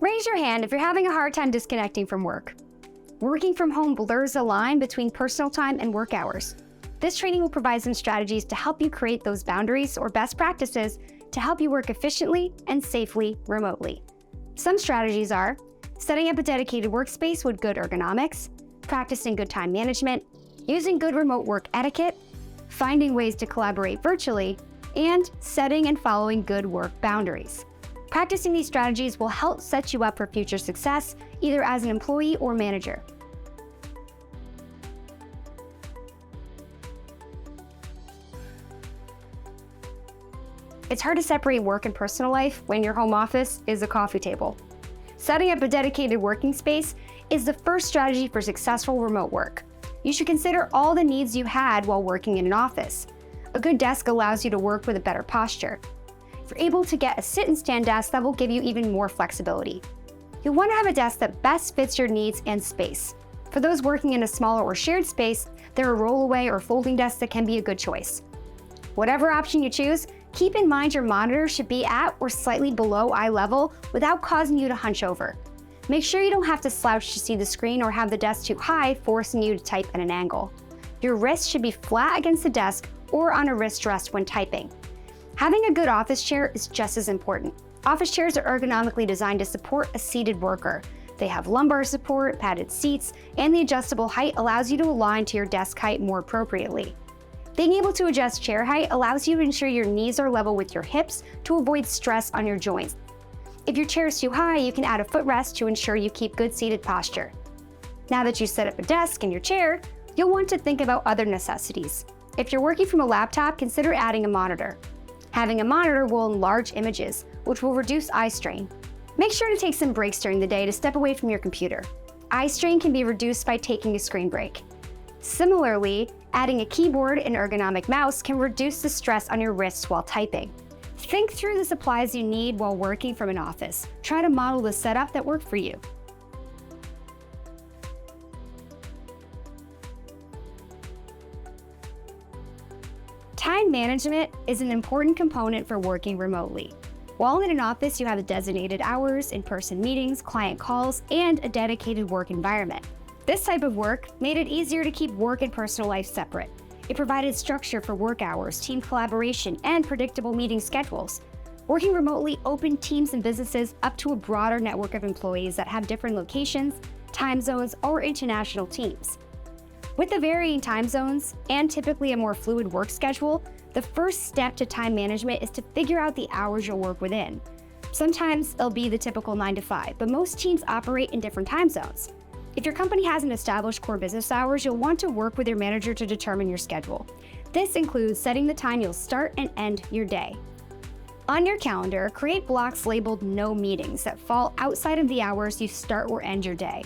Raise your hand if you're having a hard time disconnecting from work. Working from home blurs the line between personal time and work hours. This training will provide some strategies to help you create those boundaries or best practices to help you work efficiently and safely remotely. Some strategies are setting up a dedicated workspace with good ergonomics, practicing good time management, using good remote work etiquette, finding ways to collaborate virtually, and setting and following good work boundaries. Practicing these strategies will help set you up for future success, either as an employee or manager. It's hard to separate work and personal life when your home office is a coffee table. Setting up a dedicated working space is the first strategy for successful remote work. You should consider all the needs you had while working in an office. A good desk allows you to work with a better posture. You're able to get a sit and stand desk that will give you even more flexibility. You'll want to have a desk that best fits your needs and space. For those working in a smaller or shared space, there are roll-away or folding desks that can be a good choice. Whatever option you choose, keep in mind your monitor should be at or slightly below eye level without causing you to hunch over. Make sure you don't have to slouch to see the screen or have the desk too high, forcing you to type at an angle. Your wrist should be flat against the desk or on a wrist rest when typing. Having a good office chair is just as important. Office chairs are ergonomically designed to support a seated worker. They have lumbar support, padded seats, and the adjustable height allows you to align to your desk height more appropriately. Being able to adjust chair height allows you to ensure your knees are level with your hips to avoid stress on your joints. If your chair is too high, you can add a footrest to ensure you keep good seated posture. Now that you set up a desk and your chair, you'll want to think about other necessities. If you're working from a laptop, consider adding a monitor. Having a monitor will enlarge images, which will reduce eye strain. Make sure to take some breaks during the day to step away from your computer. Eye strain can be reduced by taking a screen break. Similarly, adding a keyboard and ergonomic mouse can reduce the stress on your wrists while typing. Think through the supplies you need while working from an office. Try to model the setup that worked for you. Time management is an important component for working remotely. While in an office, you have designated hours, in-person meetings, client calls, and a dedicated work environment. This type of work made it easier to keep work and personal life separate. It provided structure for work hours, team collaboration, and predictable meeting schedules. Working remotely opened teams and businesses up to a broader network of employees that have different locations, time zones, or international teams. With the varying time zones and typically a more fluid work schedule, the first step to time management is to figure out the hours you'll work within. Sometimes it'll be the typical 9 to 5, but most teams operate in different time zones. If your company has an established core business hours, you'll want to work with your manager to determine your schedule. This includes setting the time you'll start and end your day. On your calendar, create blocks labeled "No Meetings" that fall outside of the hours you start or end your day.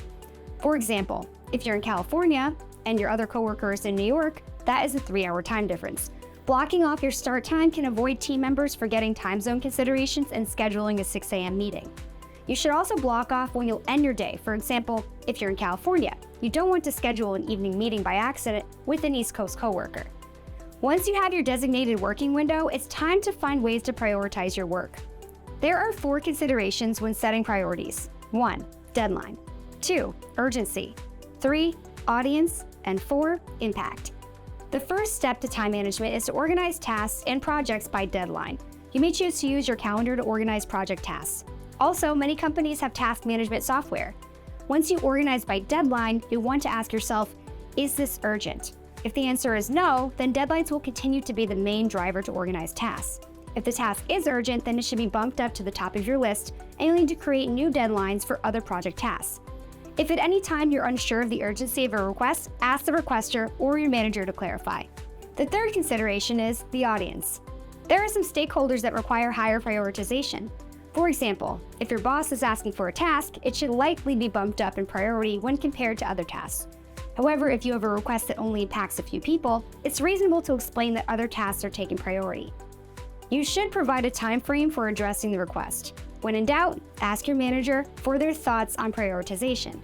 For example, if you're in California and your other coworkers in New York, that is a 3-hour time difference. Blocking off your start time can avoid team members forgetting time zone considerations and scheduling a 6 a.m. meeting. You should also block off when you'll end your day. For example, if you're in California, you don't want to schedule an evening meeting by accident with an East Coast coworker. Once you have your designated working window, it's time to find ways to prioritize your work. There are 4 considerations when setting priorities. 1. Deadline. 2. Urgency. 3. Audience. And 4. Impact. The first step to time management is to organize tasks and projects by deadline. You may choose to use your calendar to organize project tasks. Also, many companies have task management software. Once you organize by deadline, you'll want to ask yourself, is this urgent? If the answer is no, then deadlines will continue to be the main driver to organize tasks. If the task is urgent, then it should be bumped up to the top of your list, and you'll need to create new deadlines for other project tasks. If at any time you're unsure of the urgency of a request, ask the requester or your manager to clarify. The third consideration is the audience. There are some stakeholders that require higher prioritization. For example, if your boss is asking for a task, it should likely be bumped up in priority when compared to other tasks. However, if you have a request that only impacts a few people, it's reasonable to explain that other tasks are taking priority. You should provide a time frame for addressing the request. When in doubt, ask your manager for their thoughts on prioritization.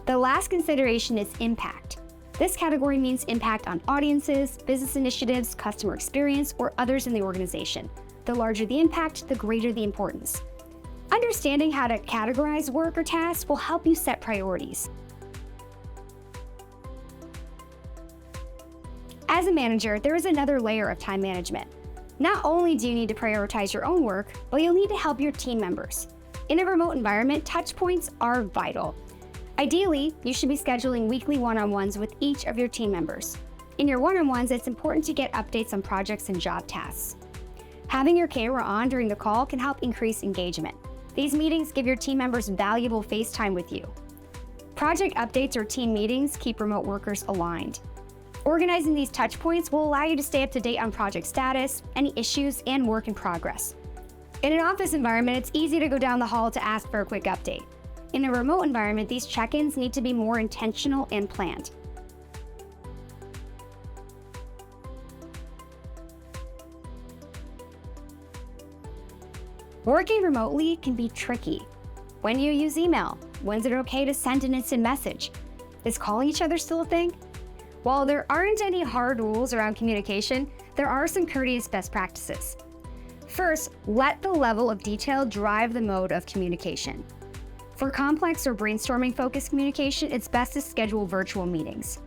The last consideration is impact. This category means impact on audiences, business initiatives, customer experience, or others in the organization. The larger the impact, the greater the importance. Understanding how to categorize work or tasks will help you set priorities. As a manager, there is another layer of time management. Not only do you need to prioritize your own work, but you'll need to help your team members. In a remote environment, touch points are vital. Ideally, you should be scheduling weekly one-on-ones with each of your team members. In your one-on-ones, it's important to get updates on projects and job tasks. Having your camera on during the call can help increase engagement. These meetings give your team members valuable face time with you. Project updates or team meetings keep remote workers aligned. Organizing these touch points will allow you to stay up to date on project status, any issues, and work in progress. In an office environment, it's easy to go down the hall to ask for a quick update. In a remote environment, these check-ins need to be more intentional and planned. Working remotely can be tricky. When do you use email? When's it okay to send an instant message? Is calling each other still a thing? While there aren't any hard rules around communication, there are some courteous best practices. First, let the level of detail drive the mode of communication. For complex or brainstorming-focused communication, it's best to schedule virtual meetings.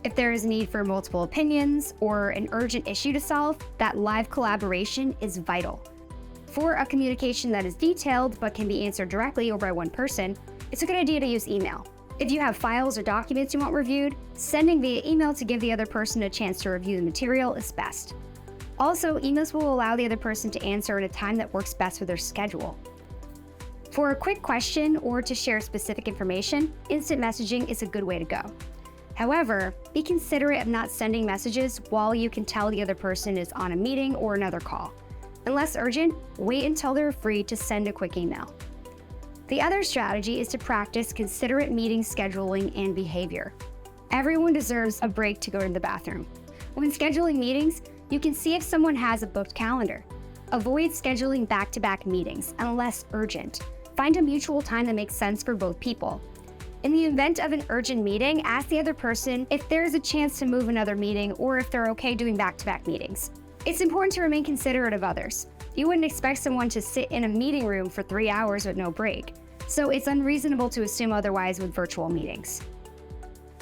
If there is a need for multiple opinions or an urgent issue to solve, that live collaboration is vital. For a communication that is detailed but can be answered directly or by one person, it's a good idea to use email. If you have files or documents you want reviewed, sending via email to give the other person a chance to review the material is best. Also, emails will allow the other person to answer at a time that works best with their schedule. For a quick question or to share specific information, instant messaging is a good way to go. However, be considerate of not sending messages while you can tell the other person is on a meeting or another call. Unless urgent, wait until they're free to send a quick email. The other strategy is to practice considerate meeting scheduling and behavior. Everyone deserves a break to go to the bathroom. When scheduling meetings, you can see if someone has a booked calendar. Avoid scheduling back-to-back meetings unless urgent. Find a mutual time that makes sense for both people. In the event of an urgent meeting, ask the other person if there's a chance to move another meeting or if they're okay doing back-to-back meetings. It's important to remain considerate of others. You wouldn't expect someone to sit in a meeting room for 3 hours with no break, so it's unreasonable to assume otherwise with virtual meetings.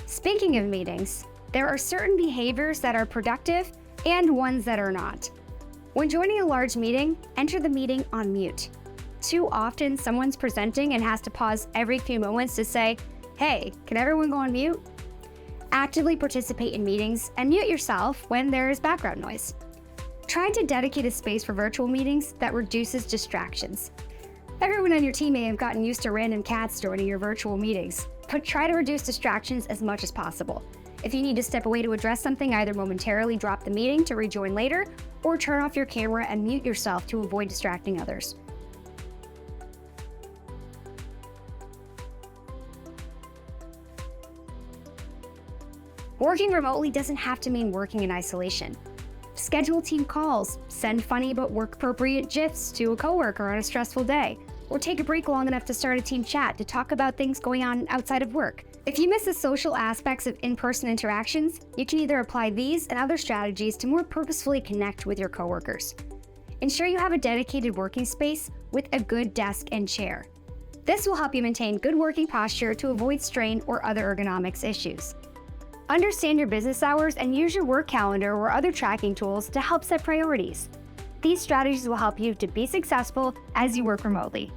Speaking of meetings, there are certain behaviors that are productive and ones that are not. When joining a large meeting, enter the meeting on mute. Too often, someone's presenting and has to pause every few moments to say, "Hey, can everyone go on mute?" Actively participate in meetings and mute yourself when there is background noise. Try to dedicate a space for virtual meetings that reduces distractions. Everyone on your team may have gotten used to random cats joining your virtual meetings, but try to reduce distractions as much as possible. If you need to step away to address something, either momentarily drop the meeting to rejoin later, or turn off your camera and mute yourself to avoid distracting others. Working remotely doesn't have to mean working in isolation. Schedule team calls, send funny but work-appropriate GIFs to a coworker on a stressful day, or take a break long enough to start a team chat to talk about things going on outside of work. If you miss the social aspects of in-person interactions, you can either apply these and other strategies to more purposefully connect with your coworkers. Ensure you have a dedicated working space with a good desk and chair. This will help you maintain good working posture to avoid strain or other ergonomics issues. Understand your business hours and use your work calendar or other tracking tools to help set priorities. These strategies will help you to be successful as you work remotely.